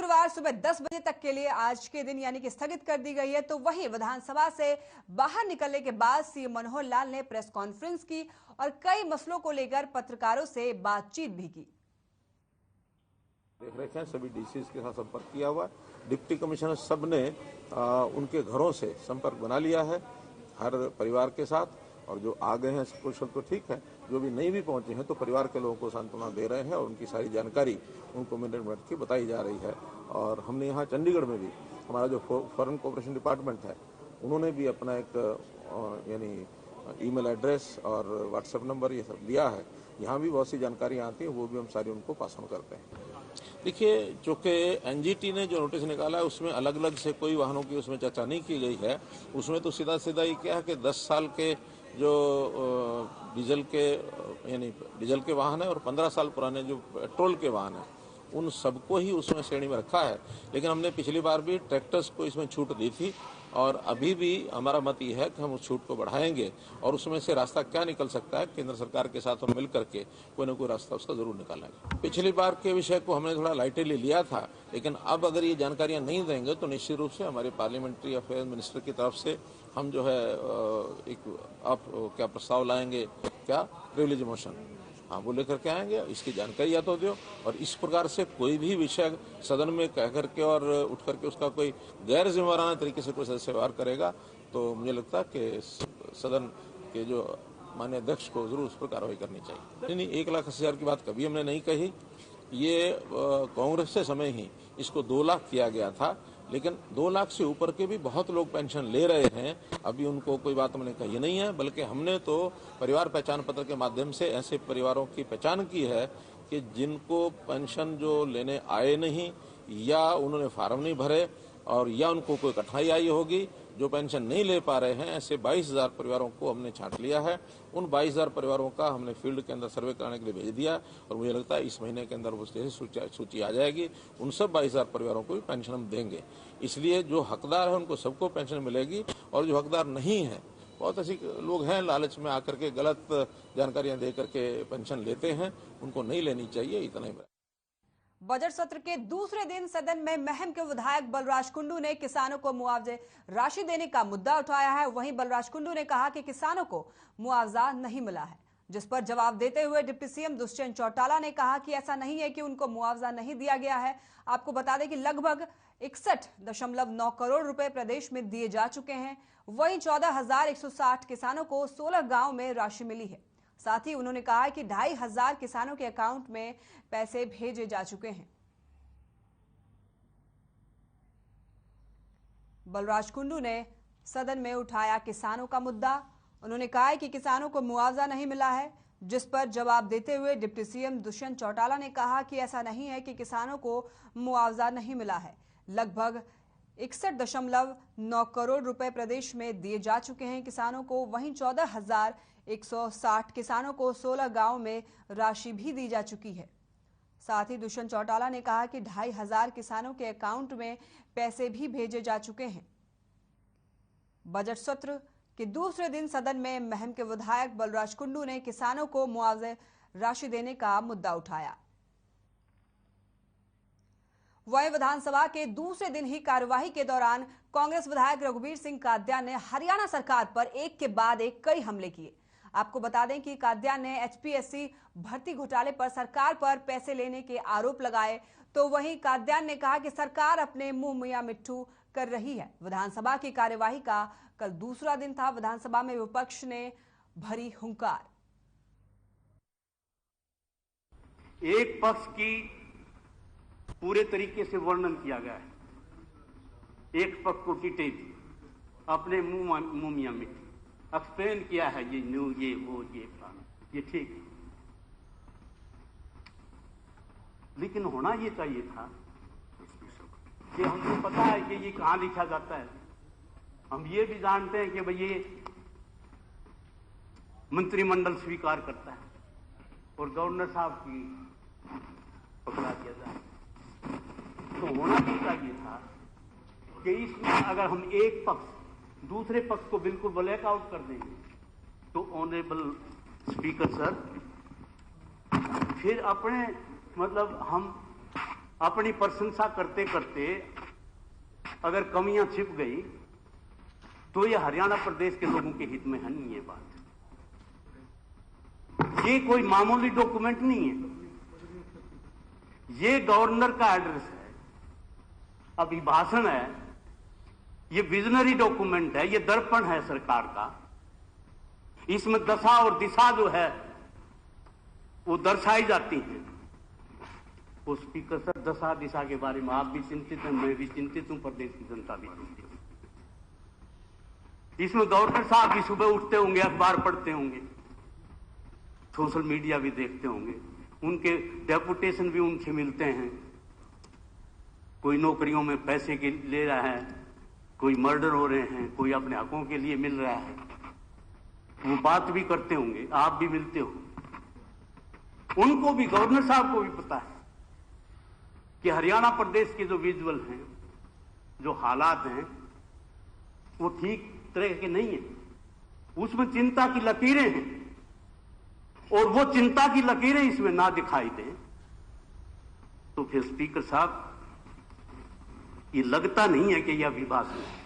शुक्रवार सुबह 10 बजे तक के लिए आज के दिन यानी कि स्थगित कर दी गई है। तो वहीं विधानसभा से बाहर निकलने के बाद सीएम मनोहर लाल ने प्रेस कॉन्फ्रेंस की और कई मसलों को लेकर पत्रकारों से बातचीत भी की। देख रहे हैं सभी डीसी के साथ संपर्क किया हुआ, डिप्टी कमिश्नर सब ने उनके घरों से संपर्क बना लिया है हर परिवार के साथ, और जो आ गए हैं कुशल तो ठीक है, जो भी नहीं भी पहुंचे हैं तो परिवार के लोगों को सांत्वना दे रहे हैं और उनकी सारी जानकारी उनको मिनट की बताई जा रही है। और हमने यहाँ चंडीगढ़ में भी हमारा जो फॉरेन कोऑपरेशन डिपार्टमेंट है उन्होंने भी अपना एक यानी ईमेल एड्रेस और व्हाट्सएप नंबर ये सब दिया है। यहाँ भी बहुत सी जानकारियाँ आती हैं, वो भी हम सारी उनको पास ऑन करते हैं। देखिए, चूँकि एनजीटी ने जो नोटिस निकाला है उसमें अलग अलग से कोई वाहनों की उसमें चर्चा नहीं की गई है। उसमें तो सीधा सीधा ही क्या है कि 10 साल के जो डीजल के वाहन है और 15 साल पुराने जो पेट्रोल के वाहन है उन सबको ही उसमें श्रेणी में रखा है। लेकिन हमने पिछली बार भी ट्रैक्टर्स को इसमें छूट दी थी और अभी भी हमारा मत ये है कि हम उस छूट को बढ़ाएंगे और उसमें से रास्ता क्या निकल सकता है केंद्र सरकार के साथ हम मिल करके कोई ना कोई रास्ता उसका जरूर निकालेंगे। पिछली बार के विषय को हमने थोड़ा लाइटली लिया था, लेकिन अब अगर ये जानकारियां नहीं देंगे तो निश्चित रूप से हमारे पार्लियामेंट्री अफेयर मिनिस्टर की तरफ से हम जो है आप क्या प्रस्ताव लाएंगे, क्या प्रिविलेज मोशन, हाँ वो लेकर के आएंगे, इसकी जानकारी या तो दो। और इस प्रकार से कोई भी विषय सदन में कह करके और उठ करके उसका कोई गैर जिम्मेदाराना तरीके से कोई सदस्य व्यवहार करेगा तो मुझे लगता है कि सदन के जो माननीय अध्यक्ष को जरूर उस पर कार्रवाई करनी चाहिए। नहीं, 1,80,000 की बात कभी हमने नहीं कही। ये कांग्रेस से समय ही इसको 2 लाख किया गया था, लेकिन 2 लाख से ऊपर के भी बहुत लोग पेंशन ले रहे हैं। अभी उनको कोई बात हमने कही नहीं है, बल्कि हमने तो परिवार पहचान पत्र के माध्यम से ऐसे परिवारों की पहचान की है कि जिनको पेंशन जो लेने आए नहीं या उन्होंने फार्म नहीं भरे और या उनको कोई कठिनाई आई होगी, जो पेंशन नहीं ले पा रहे हैं, ऐसे 22,000 परिवारों को हमने छांट लिया है। उन 22,000 परिवारों का हमने फील्ड के अंदर सर्वे कराने के लिए भेज दिया और मुझे लगता है इस महीने के अंदर वो सूची आ जाएगी। उन सब 22,000 परिवारों को भी पेंशन हम देंगे। इसलिए जो हकदार है उनको सबको पेंशन मिलेगी और जो हकदार नहीं है, बहुत ऐसे लोग हैं लालच में आकर के गलत जानकारियां दे करके पेंशन लेते हैं, उनको नहीं लेनी चाहिए। इतना ही। बजट सत्र के दूसरे दिन सदन में महम के विधायक बलराज कुंडू ने किसानों को मुआवजे राशि देने का मुद्दा उठाया है। वहीं बलराज कुंडू ने कहा कि किसानों को मुआवजा नहीं मिला है, जिस पर जवाब देते हुए डिप्टी सीएम दुष्यंत चौटाला ने कहा कि ऐसा नहीं है कि उनको मुआवजा नहीं दिया गया है। आपको बता दें कि लगभग 61.9 करोड़ रुपए प्रदेश में दिए जा चुके हैं। वहीं 14,160 किसानों को 16 गांव में राशि मिली है। साथ ही उन्होंने कहा कि 2,500 किसानों के अकाउंट में पैसे भेजे जा चुके हैं। बलराज कुंडू ने सदन में उठाया किसानों का मुद्दा। उन्होंने कहा कि किसानों को मुआवजा नहीं मिला है, जिस पर जवाब देते हुए डिप्टी सीएम दुष्यंत चौटाला ने कहा कि ऐसा नहीं है कि किसानों को मुआवजा नहीं मिला है। लगभग 61.9 करोड़ रुपए प्रदेश में दिए जा चुके हैं किसानों को। वहीं 14,160 किसानों को 16 गांव में राशि भी दी जा चुकी है। साथ ही दुष्यंत चौटाला ने कहा कि 2,500 किसानों के अकाउंट में पैसे भी भेजे जा चुके हैं। बजट सत्र के दूसरे दिन सदन में महम के विधायक बलराज कुंडू ने किसानों को मुआवजे राशि देने का मुद्दा उठाया। वहीं विधानसभा के दूसरे दिन ही कार्यवाही के दौरान कांग्रेस विधायक रघुवीर सिंह कादियान ने हरियाणा सरकार पर एक के बाद एक कई हमले किए। आपको बता दें कि कादियान ने एचपीएससी भर्ती घोटाले पर सरकार पर पैसे लेने के आरोप लगाए। तो वहीं कादियान ने कहा कि सरकार अपने मुंह मियां मिट्ठू कर रही है। विधानसभा की कार्यवाही का कल दूसरा दिन था। विधानसभा में विपक्ष ने भरी हुंकार। एक पक्ष की पूरे तरीके से वर्णन किया गया है, एक पक्ष को टिटे थी, अपने मुंह मियां मिट्टी एक्सप्लेन किया है, ये न्यू ये वो ये फलाना, ये ठीक है। लेकिन होना ये चाहिए था कि हमको पता है कि ये कहां लिखा जाता है। हम ये भी जानते हैं कि भाई ये मंत्रिमंडल स्वीकार करता है और गवर्नर साहब की पकड़ा दिया जाए। तो होना भी चाहिए था कि इसमें अगर हम एक पक्ष दूसरे पक्ष को बिल्कुल ब्लैकआउट कर देंगे तो ऑनरेबल स्पीकर सर फिर अपने मतलब हम अपनी प्रशंसा करते करते अगर कमियां छिप गई तो ये हरियाणा प्रदेश के लोगों के हित में है नहीं। ये बात, ये कोई मामूली डॉक्यूमेंट नहीं है, ये गवर्नर का एड्रेस है, अभिभाषण है, ये विजनरी डॉक्यूमेंट है, ये दर्पण है सरकार का। इसमें दशा और दिशा जो है वो दर्शाई जाती है। वो स्पीकर सर, दशा दिशा के बारे में आप भी चिंतित हैं, मैं भी चिंतित हूं, प्रदेश की जनता भी चिंतित है। इसमें गवर्नर साहब भी सुबह उठते होंगे, अखबार पढ़ते होंगे, सोशल मीडिया भी देखते होंगे, उनके डेपुटेशन भी उनसे मिलते हैं। कोई नौकरियों में पैसे के ले रहा है, कोई मर्डर हो रहे हैं, कोई अपने हकों के लिए मिल रहा है, वो बात भी करते होंगे, आप भी मिलते हो। उनको भी, गवर्नर साहब को भी पता है कि हरियाणा प्रदेश के जो विजुअल हैं, जो हालात हैं, वो ठीक तरह के नहीं है। उसमें चिंता की लकीरें हैं, और वो चिंता की लकीरें इसमें ना दिखाई दें तो फिर स्पीकर साहब, ये लगता नहीं है कि यह अभिभाषण है।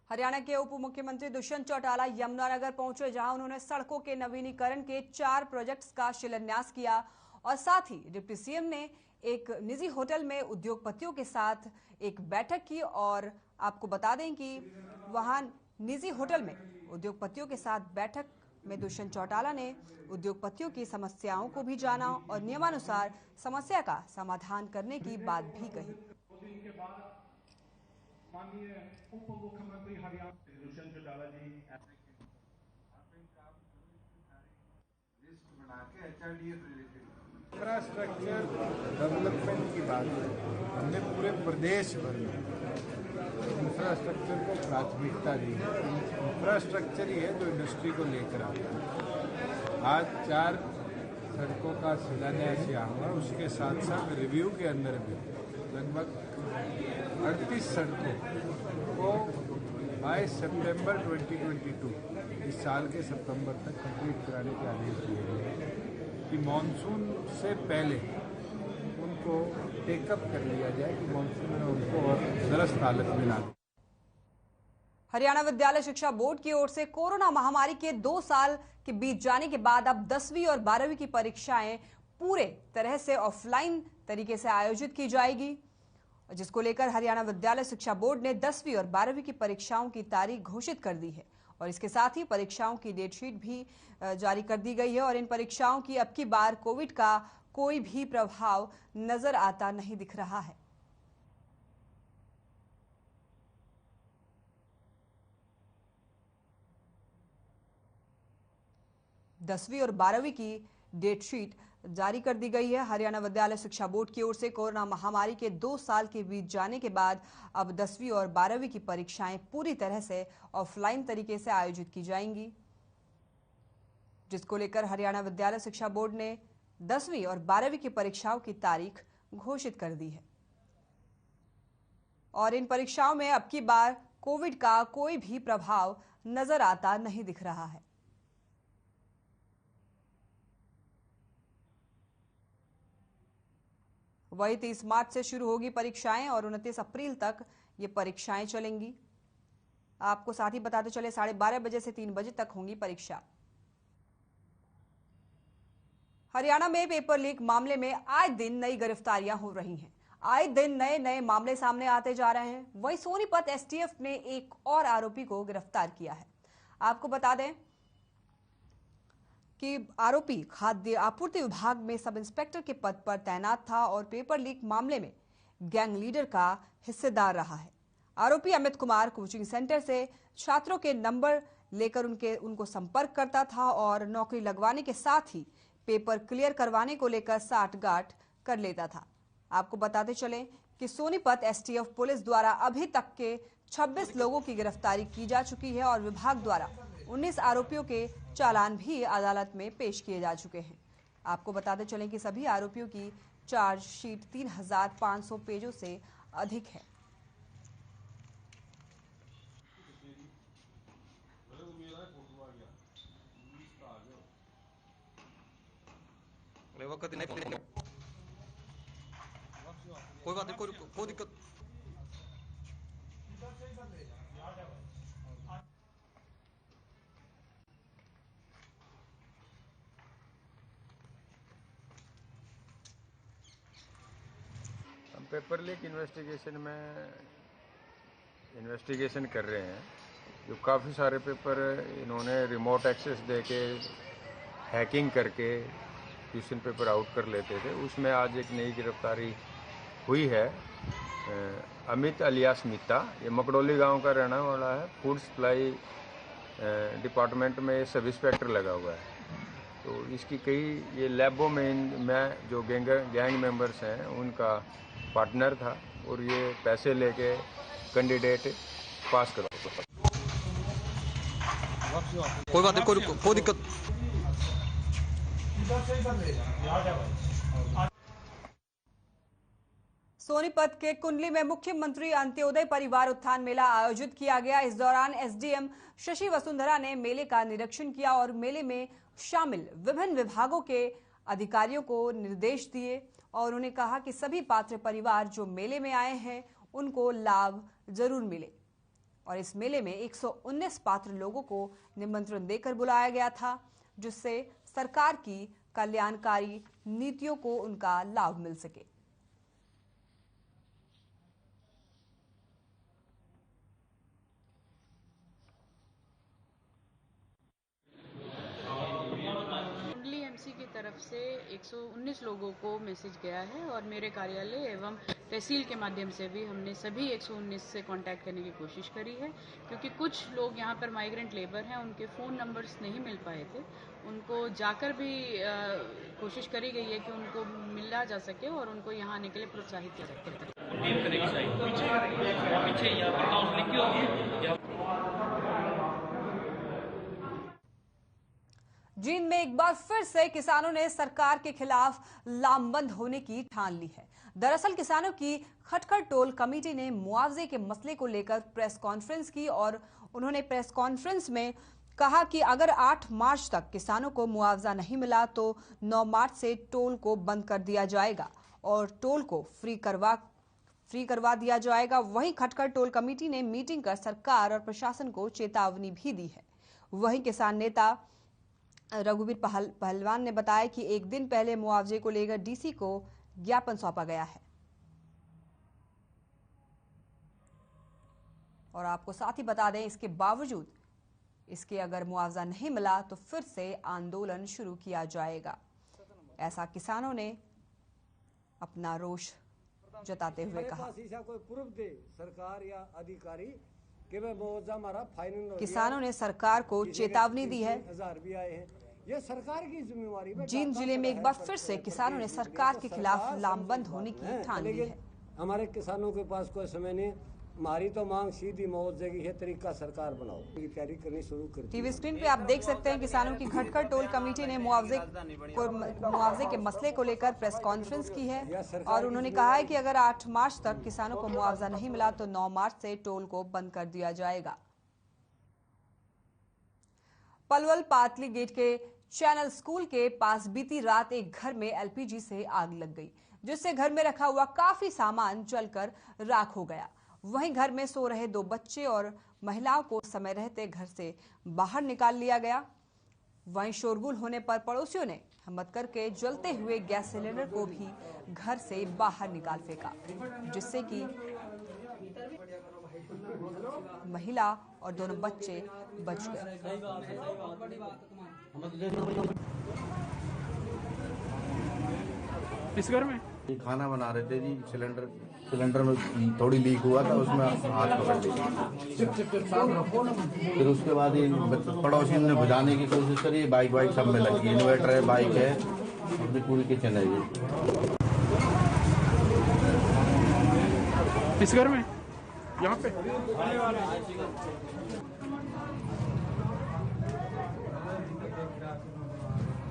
हरियाणा के उप मुख्यमंत्री दुष्यंत चौटाला यमुनानगर पहुंचे, जहां उन्होंने सड़कों के नवीनीकरण के 4 प्रोजेक्ट्स का शिलान्यास किया और साथ ही डिप्टी सीएम ने एक निजी होटल में उद्योगपतियों के साथ एक बैठक की। और आपको बता दें कि वहां निजी होटल में उद्योगपतियों के साथ बैठक में दुष्यंत चौटाला ने उद्योगपतियों की समस्याओं को भी जाना और नियमानुसार समस्या का समाधान करने की बात भी कही। माननीय उप मुख्यमंत्री हरियाणा दुष्यंत चौटाला जी इंफ्रास्ट्रक्चर डेवलपमेंट की बात है। हमने पूरे प्रदेश भर में इंफ्रास्ट्रक्चर को प्राथमिकता दी है। इंफ्रास्ट्रक्चर ही है जो इंडस्ट्री को लेकर आता है। आज 4 सड़कों का शिलान्यास यहाँ हुआ, उसके साथ साथ रिव्यू के अंदर भी लगभग 38 सड़कों को बाय सितंबर 2022 इस साल के सितंबर तक कंप्लीट कराने के आदेश दिए गए कि मॉनसून से पहले उनको टेकअप कर लिया जाए कि मॉनसून में उनको और दुरुस्त हालत में ला दें। हरियाणा विद्यालय शिक्षा बोर्ड की ओर से कोरोना महामारी के 2 साल के बीत जाने के बाद अब 10वीं और 12वीं की परीक्षाएं पूरे तरह से ऑफलाइन तरीके से आयोजित की जाएगी, जिसको लेकर हरियाणा विद्यालय शिक्षा बोर्ड ने 10वीं और 12वीं की परीक्षाओं की तारीख घोषित कर दी है और इसके साथ ही परीक्षाओं की डेट शीट भी जारी कर दी गई है। और इन परीक्षाओं की अब की बार कोविड का कोई भी प्रभाव नजर आता नहीं दिख रहा है। दसवीं और 12वीं की डेट शीट जारी कर दी गई है। हरियाणा विद्यालय शिक्षा बोर्ड की ओर से कोरोना महामारी के 2 साल के बीत जाने के बाद अब 10वीं और 12वीं की परीक्षाएं पूरी तरह से ऑफलाइन तरीके से आयोजित की जाएंगी, जिसको लेकर हरियाणा विद्यालय शिक्षा बोर्ड ने 10वीं और 12वीं की परीक्षाओं की तारीख घोषित कर दी है। और इन परीक्षाओं में अब की बार कोविड का कोई भी प्रभाव नजर आता नहीं दिख रहा है। वही 30 मार्च से शुरू होगी परीक्षाएं और 29 अप्रैल तक ये परीक्षाएं चलेंगी। आपको साथ ही बताते चले 12:30 बजे से 3 बजे तक होंगी परीक्षा। हरियाणा में पेपर लीक मामले में आए दिन नई गिरफ्तारियां हो रही हैं। आए दिन नए नए मामले सामने आते जा रहे हैं। वहीं सोनीपत एसटीएफ ने एक और आरोपी को गिरफ्तार किया है। आपको बता दें कि आरोपी खाद्य आपूर्ति विभाग में सब इंस्पेक्टर के पद पर तैनात था और पेपर लीक मामले में गैंग लीडर का हिस्सेदार रहा है। आरोपी अमित कुमार कोचिंग सेंटर से छात्रों के नंबर लेकर उनको संपर्क करता था और नौकरी लगवाने के साथ ही पेपर क्लियर करवाने को लेकर साठगांठ कर लेता था। आपको बताते चलें कि सोनीपत एसटीएफ पुलिस द्वारा अभी तक के 26 लोगों की गिरफ्तारी की जा चुकी है और विभाग द्वारा 19 आरोपियों के चालान भी अदालत में पेश किए जा चुके हैं। आपको बताते चलें कि सभी आरोपियों की चार्जशीट 3500 पेजों से अधिक है। कोई बात नहीं, कोई दिक्कत। हम पेपर लीक इन्वेस्टिगेशन कर रहे हैं। जो काफ़ी सारे पेपर इन्होंने रिमोट एक्सेस देके हैकिंग करके क्वेश्चन पेपर आउट कर लेते थे, उसमें आज एक नई गिरफ्तारी हुई है। अमित अलियास मीता, ये मकड़ोली गांव का रहने वाला है। फूड सप्लाई डिपार्टमेंट में सब इंस्पेक्टर लगा हुआ है। तो इसकी कई ये लैबों में जो गैंग मेंबर्स हैं उनका पार्टनर था और ये पैसे लेके कैंडिडेट पास करा। कोई बात नहीं, कोई दिक्कत। सोनीपत के कुंडली में मुख्यमंत्री अंत्योदय परिवार उत्थान मेला आयोजित किया गया। इस दौरान एसडीएम शशि वसुंधरा ने मेले का निरीक्षण किया और मेले में शामिल विभिन्न विभागों के अधिकारियों को निर्देश दिए और उन्होंने कहा कि सभी पात्र परिवार जो मेले में आए हैं उनको लाभ जरूर मिले। और इस मेले में 119 पात्र लोगों को निमंत्रण देकर बुलाया गया था, जिससे सरकार की कल्याणकारी नीतियों को उनका लाभ मिल सके। एमसी की तरफ से 119 लोगों को मैसेज गया है और मेरे कार्यालय एवं तहसील के माध्यम से भी हमने सभी 119 से कांटेक्ट करने की कोशिश करी है, क्योंकि कुछ लोग यहाँ पर माइग्रेंट लेबर हैं, उनके फ़ोन नंबर्स नहीं मिल पाए थे। उनको जाकर भी कोशिश करी गई है कि उनको मिला जा सके और उनको यहाँ आने के लिए प्रोत्साहित किया जाए। जींद में एक बार फिर से किसानों ने सरकार के खिलाफ लामबंद होने की ठान ली है। दरअसल किसानों की खटखट टोल कमेटी ने मुआवजे के मसले को लेकर प्रेस कॉन्फ्रेंस की और उन्होंने प्रेस कॉन्फ्रेंस में कहा कि अगर 8 मार्च तक किसानों को मुआवजा नहीं मिला तो 9 मार्च से टोल को बंद कर दिया जाएगा और टोल को फ्री करवा दिया जाएगा। वहीं खटखट टोल कमेटी ने मीटिंग कर सरकार और प्रशासन को चेतावनी भी दी है। वहीं किसान नेता रघुवीर पहलवान ने बताया कि एक दिन पहले मुआवजे को लेकर डीसी को ज्ञापन सौंपा गया है। और आपको साथ ही बता दें, इसके बावजूद इसके अगर मुआवजा नहीं मिला तो फिर से आंदोलन शुरू किया जाएगा, ऐसा किसानों ने अपना रोष जताते हुए कहा। कोई प्रूफ दे सरकार या अधिकारी कि मुआवजा हमारा फाइनल। किसानों ने सरकार को चेतावनी दी है। 1000 भी आए हैं, ये सरकार की जिम्मेवारी। जींद जिले में एक बार फिर से किसानों ने सरकार के खिलाफ लामबंद होने की ठान ली है। हमारे किसानों के पास कोई समय नहीं, हमारी तो मांग सीधी मुआवजे की है, तरीका सरकार बनाओ, ये तैयारी करनी शुरू कर। टीवी स्क्रीन पे आप देख सकते हैं किसानों की खटखट टोल कमेटी ने मुआवजे के मसले को लेकर प्रेस कॉन्फ्रेंस की है और उन्होंने कहा है कि अगर 8 मार्च तक किसानों को मुआवजा नहीं मिला तो 9 मार्च से टोल को बंद कर दिया जाएगा। पलवल पातली गेट के चैनल स्कूल के पास बीती रात एक घर में एलपीजी से आग लग गई, जिससे घर में रखा हुआ काफी सामान जलकर राख हो गया। वहीं घर में सो रहे 2 बच्चे और महिलाओं को समय रहते घर से बाहर निकाल लिया गया। वहीं शोरगुल होने पर पड़ोसियों ने हिम्मत करके जलते हुए गैस सिलेंडर को भी घर से बाहर निकाल फेंका, जिससे कि महिला और दोनों बच्चे बच गए। इस घर में खाना बना रहे थे जी, सिलेंडर में थोड़ी लीक हुआ था, उसमें हाथ पकड़ लिया। फिर उसके बाद ये पड़ोसी ने बुझाने की कोशिश करी, बाइक सब में लगी, इन्वर्टर है, बाइक है, अपनी पूरी किचन है ये। इस घर में यहाँ पे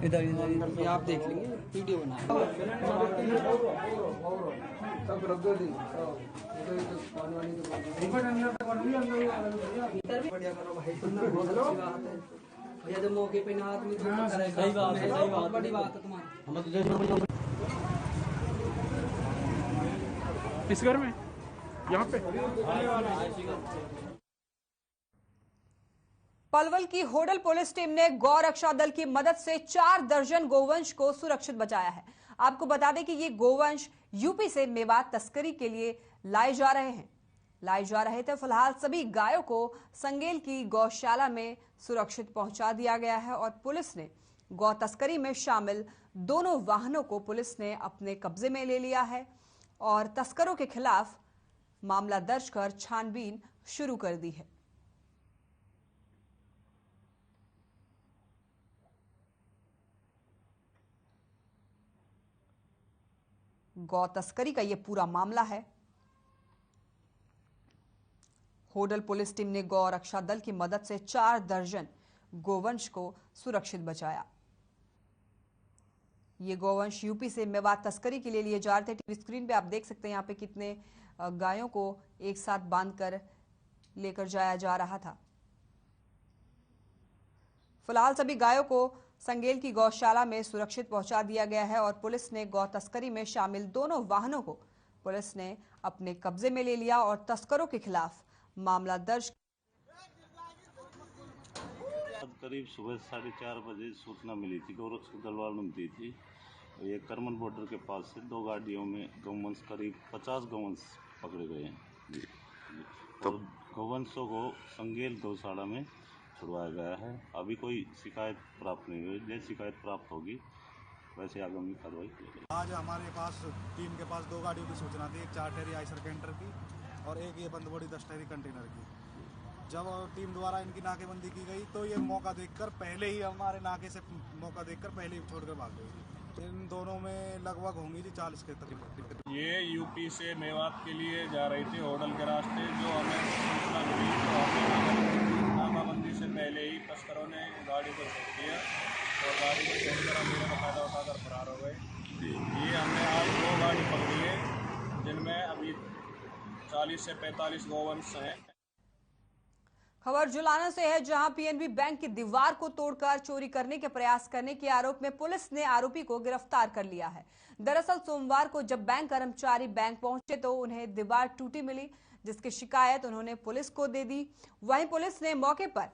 इधर आप देख लेंगे, वीडियो बना भैया तो मौके पे ना आदमी सही बात है, बड़ी बात है तुम्हारी। इस घर में यहाँ पे। पलवल की होडल पुलिस टीम ने गौ रक्षा दल की मदद से 4 दर्जन गोवंश को सुरक्षित बचाया है। आपको बता दें कि ये गोवंश यूपी से मेवात तस्करी के लिए लाए जा रहे थे। फिलहाल सभी गायों को संगेल की गौशाला में सुरक्षित पहुंचा दिया गया है और पुलिस ने गौ तस्करी में शामिल दोनों वाहनों को पुलिस ने अपने कब्जे में ले लिया है और तस्करों के खिलाफ मामला दर्ज कर छानबीन शुरू कर दी है। गौ तस्करी का यह पूरा मामला है। होडल पुलिस टीम ने गौ रक्षा दल की मदद से 4 दर्जन गोवंश को सुरक्षित बचाया। ये गोवंश यूपी से मेवात तस्करी के लिए लिए जा रहे थे। टीवी स्क्रीन पे आप देख सकते हैं यहाँ पे कितने गायों को एक साथ बांधकर लेकर जाया जा रहा था। फिलहाल सभी गायों को संगेल की गौशाला में सुरक्षित पहुंचा दिया गया है और पुलिस ने गौ तस्करी में शामिल दोनों वाहनों को पुलिस ने अपने कब्जे में ले लिया और तस्करों के खिलाफ मामला दर्ज। करीब सुबह 4:30 बजे सूचना मिली थी, गौरक्षा दल वालों ने दी थी। ये करमन बॉर्डर के पास से 2 गाड़ियों में गौवंश करीब 50 गौवंश पकड़े गए हैं। तो गौवंशों को संगेल गौशाला में छुड़वाया गया है। अभी कोई शिकायत प्राप्त नहीं हुई। जैसे शिकायत प्राप्त होगी वैसे आगामी कार्रवाई की जाएगी। आज हमारे पास टीम के पास 2 गाड़ियों की सूचना थी, एक 4 टहरी आइसर कैंटर की और एक ये बंद बड़ी 10 टहरी कंटेनर की। जब टीम द्वारा इनकी नाकेबंदी की गई तो ये मौका देखकर पहले ही हमारे नाके से मौका देखकर पहले ही छोड़कर भाग गई। इन दोनों में लगभग होंगी 40 के तकरीब। ये यूपी से मेवात के लिए जा रही थी होडल के रास्ते। जो हमें सूचना मिली तो हमें नाकाबंदी से पहले ही तस्करों ने गाड़ी को छोड़ दिया और गाड़ी को छोड़कर अंधेरे का फायदा उठाकर फरार हो गए। ये हमने आज 2 गाड़ी पकड़ी है जिनमें अभी 40 से 45 गोवंश हैं। खबर जुलाना से है, जहां पीएनबी बैंक की दीवार को तोड़कर चोरी करने के प्रयास करने के आरोप में पुलिस ने आरोपी को गिरफ्तार कर लिया है। दरअसल सोमवार को जब बैंक कर्मचारी बैंक पहुंचे तो उन्हें दीवार टूटी मिली, जिसकी शिकायत उन्होंने पुलिस को दे दी। वहीं पुलिस ने मौके पर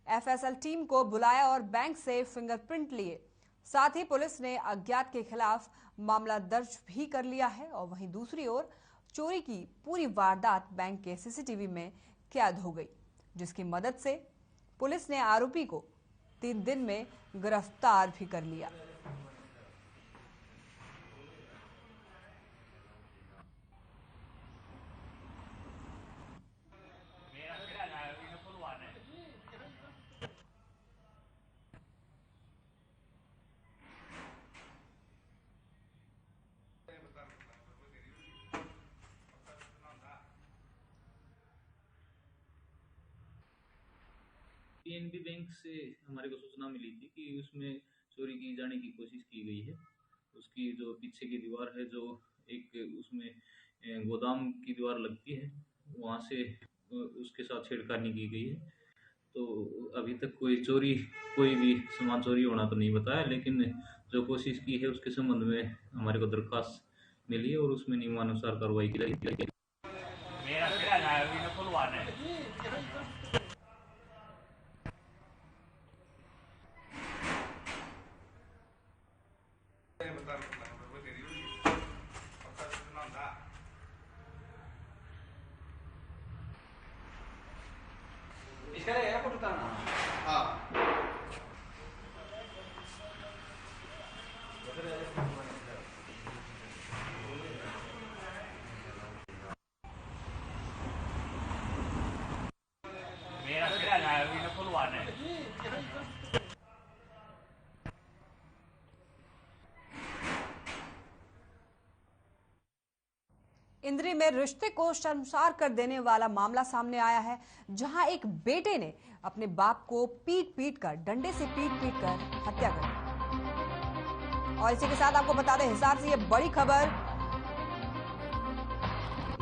एफएसएल टीम को बुलाया और बैंक से फिंगरप्रिंट लिए। साथ ही पुलिस ने अज्ञात के खिलाफ मामला दर्ज भी कर लिया है और वहीं दूसरी ओर चोरी की पूरी वारदात बैंक के सीसीटीवी में कैद हो गई, जिसकी मदद से पुलिस ने आरोपी को 3 दिन में गिरफ्तार भी कर लिया। पीएनबी बैंक से हमारे को सूचना मिली थी कि उसमें चोरी की जाने की कोशिश की गई है। उसकी जो पीछे की दीवार है, जो एक उसमें गोदाम की दीवार लगती है, वहाँ से उसके साथ छेड़खानी की गई है। तो अभी तक कोई भी सामान चोरी होना तो नहीं बताया, लेकिन जो कोशिश की है उसके संबंध में हमारे को दरखास्त मिली है और उसमें नियमानुसार कार्रवाई की जाएगी। इंद्री में रिश्ते को शर्मसार कर देने वाला मामला सामने आया है, जहां एक बेटे ने अपने बाप को पीट कर डंडे से पीट कर हत्या कर दी। और इसी के साथ आपको बता दें हिसार से ये बड़ी खबर।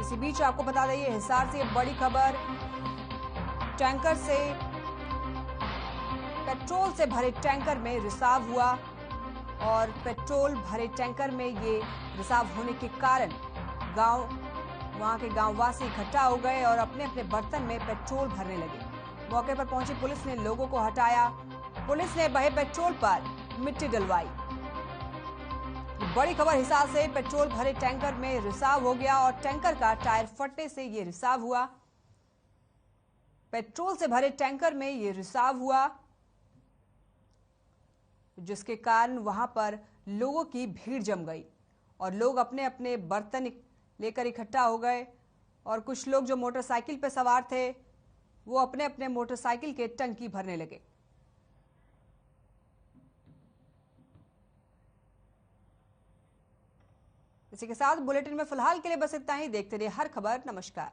इसी बीच आपको बता दें हिसार से ये बड़ी खबर, टैंकर से पेट्रोल से भरे टैंकर में रिसाव हुआ और पेट्रोल भरे टैंकर में ये रिसाव होने के कारण गांव वहां के गांववासी इकट्ठा हो गए और अपने अपने बर्तन में पेट्रोल भरने लगे। मौके पर पहुंची पुलिस ने लोगों को हटाया। पुलिस ने बहे पेट्रोल पर मिट्टी डलवाई। बड़ी खबर हिसार से, पेट्रोल भरे टैंकर में रिसाव हो गया और टैंकर का टायर फटने से ये रिसाव हुआ। पेट्रोल से भरे टैंकर में ये रिसाव हुआ, जिसके कारण वहां पर लोगों की भीड़ जम गई और लोग अपने अपने बर्तन लेकर इकट्ठा हो गए और कुछ लोग जो मोटरसाइकिल पर सवार थे वो अपने अपने मोटरसाइकिल के टंकी भरने लगे। इसी के साथ बुलेटिन में फिलहाल के लिए बस इतना ही। देखते रहिए हर खबर। नमस्कार।